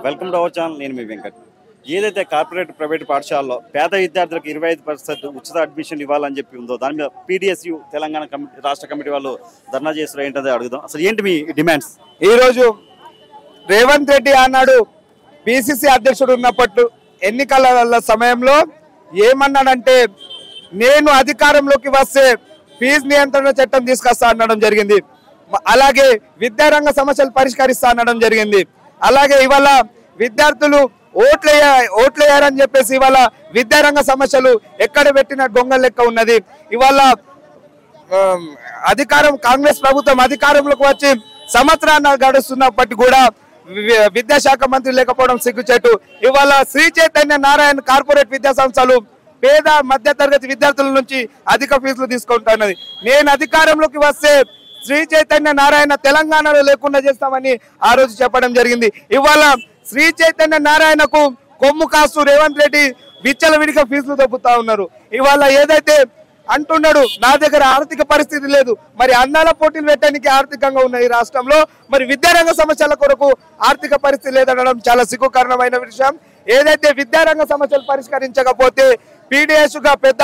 Welcome to our channel. నేను మీ వెంకట్. ఏదైతే corporate private పాఠశాలలో పేద విద్యార్థులకు 25% ఉచిత అడ్మిషన్ ఇవ్వాలని చెప్పి ఉందో దాని మీద పీడిఎస్యు తెలంగాణ రాష్ట్ర కమిటీ వాళ్ళు ధర్నా చేస్తారు. ఏంటో అడుగుదాం. అసలు ఏంటి మీ డిమాండ్స్? ఈరోజు రేవంత్ రెడ్డి అన్నాడు పిసిసి అధ్యక్షుడు ఉన్నప్పటి ఎన్నికల సమయంలో ఏమన్నాడంటే, నేను అధికారంలోకి వస్తే ఫీజు నియంత్రణ చట్టం తీసుకొస్తా అనడం జరిగింది. అలాగే విద్యారంగ సమస్యలు పరిష్కరిస్తా అనడం జరిగింది. అలాగే ఇవాళ విద్యార్థులు ఓట్లేయారని చెప్పేసి ఇవాళ విద్యారంగ సమస్యలు ఎక్కడ పెట్టిన గొంగ లెక్క ఉన్నది. ఇవాళ కాంగ్రెస్ ప్రభుత్వం అధికారంలోకి వచ్చి సంవత్సరాలు గడుస్తున్నప్పటికీ కూడా విద్యాశాఖ మంత్రి లేకపోవడం సిగ్గుచేటు. ఇవాళ శ్రీ చైతన్య నారాయణ కార్పొరేట్ విద్యా సంస్థలు పేద మధ్య తరగతి విద్యార్థుల నుంచి అధిక ఫీజులు తీసుకుంటున్నది. నేను అధికారంలోకి వస్తే శ్రీ చైతన్య నారాయణ తెలంగాణలో లేకుండా చేస్తామని ఆ రోజు చెప్పడం జరిగింది. ఇవాళ శ్రీ చైతన్య నారాయణకు కొమ్ము కాస్తూ రేవంత్ రెడ్డి విచ్చలవిడిగా ఫీజులు దొబ్బుతా ఉన్నారు. ఇవాళ ఏదైతే అంటున్నాడు, నా దగ్గర ఆర్థిక పరిస్థితి లేదు, మరి అన్నాల పోటీలు పెట్టడానికి ఆర్థికంగా ఉన్న ఈ రాష్ట్రంలో మరి విద్యారంగ సమస్యల కొరకు ఆర్థిక పరిస్థితి లేదనడం చాలా సిగ్గుకారణమైన విషయం. ఏదైతే విద్యారంగ సమస్యలు పరిష్కరించకపోతే పీడిఎస్ గా పెద్ద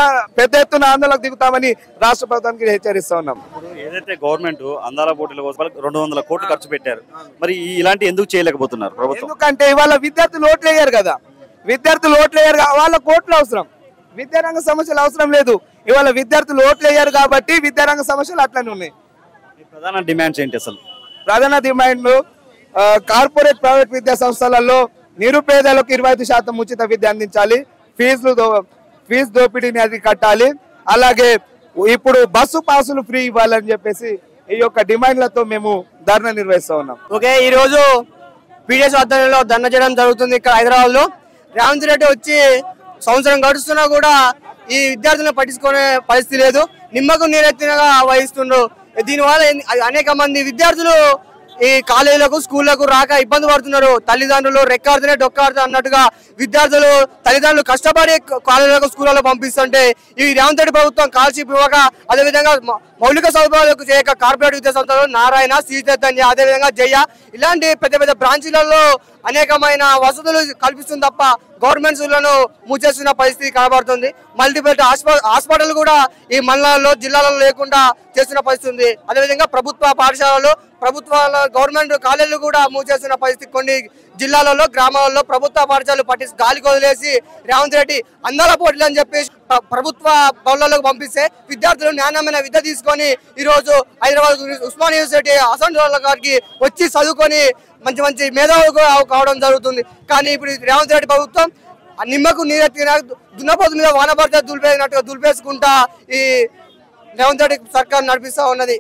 ఎత్తున ఆందోళనకు దిగుతామని రాష్ట్ర ప్రభుత్వానికి హెచ్చరిస్తా ఉన్నాం. ఏదైతే గవర్నమెంట్ అందాల పోటీల కోసం 200 కోట్లు ఖర్చు పెట్టారు, మరి ఇలాంటి ఎందుకు చేయలేకపోతున్నారు ప్రభుత్వం? ఎందుకంటే ఇవాళ విద్యార్థులు ఓట్లు వేయరు కదా, వాళ్ళ కోట్లు అవసరం, విద్యారంగ సమస్యలు అవసరం లేదు. ఇవాళ విద్యార్థులు ఓట్లు వేయరు కాబట్టి విద్యారంగ సమస్యలు అట్లనే ఉన్నాయి. ప్రధాన డిమాండ్స్ ఏంటి? అసలు ప్రధాన డిమాండ్లు కార్పొరేట్ ప్రైవేట్ విద్యా సంస్థలలో నిరుపేదలకు 25% ఉచిత విద్య అందించాలి, ఫీజు దోపిడీని అది కట్టాలి, అలాగే ఇప్పుడు బస్సు పాసులు ఫ్రీ ఇవ్వాలని చెప్పేసి ఈ యొక్క డిమాండ్లతో మేము ధర్నా నిర్వహిస్తా ఉన్నాం. ఓకే, ఈ రోజు పీడిఎస్ ఆధ్వర్యంలో ధర్నా చేయడం జరుగుతుంది. ఇక్కడ హైదరాబాద్ లో రేవంత్ రెడ్డి వచ్చి సంవత్సరం గడుస్తున్నా కూడా ఈ విద్యార్థులను పట్టించుకునే పరిస్థితి లేదు, నిమ్మకు నీరెత్తినగా వహిస్తుండ్రు. దీనివల్ల అనేక మంది విద్యార్థులు ఈ కాలేజీలకు స్కూళ్లకు రాక ఇబ్బంది పడుతున్నారు. తల్లిదండ్రులు రెక్కాడుతూనే డొక్కాడుతూ అన్నట్టుగా విద్యార్థులు తల్లిదండ్రులు కష్టపడి కాలేజీలకు స్కూళ్లలో పంపిస్తుంటే ఈ రేవంత్ రెడ్డి ప్రభుత్వం కాల్షిప్ ఇవ్వక, అదేవిధంగా మౌలిక సదుపాయాలకు చేయక కార్పొరేట్ విద్యా సంస్థలు నారాయణ, శ్రీ చైతన్య, అదేవిధంగా జయ ఇలాంటి పెద్ద పెద్ద బ్రాంచీలలో అనేకమైన వసతులు కల్పిస్తుంది తప్ప గవర్నమెంట్ స్కూళ్లను మూసేస్తున్న పరిస్థితి కనబడుతుంది. మల్టీపల్ హాస్పిటల్ కూడా ఈ మండలాల్లో జిల్లాలలో లేకుండా చేస్తున్న పరిస్థితి ఉంది. అదేవిధంగా ప్రభుత్వ పాఠశాలలు గవర్నమెంట్ కాలేజీలు కూడా మూసేస్తున్న పరిస్థితి. కొన్ని జిల్లాలలో గ్రామాలలో ప్రభుత్వ పాఠశాలలు గాలికి వదిలేసి రేవంత్ రెడ్డి అందాల పోటీలు అని చెప్పేసి ప్రభుత్వ బడులకు పంపిస్తే విద్యార్థులు నాణ్యమైన విద్య తీసుకొని ఈ రోజు హైదరాబాద్ ఉస్మానియా యూనివర్సిటీ అసెంబ్లీ గారికి వచ్చి చదువుకొని మంచి మంచి మేధావులు కావడం జరుగుతుంది. కానీ ఇప్పుడు రేవంత్ రెడ్డి ప్రభుత్వం నిమ్మకు నీరెత్తిన దున్నపోతు మీద వానపడితే దులిపేసినట్టుగా దులిపేసుకుంటా ఈ రేవంత్ రెడ్డి సర్కార్ నడిపిస్తా ఉన్నది.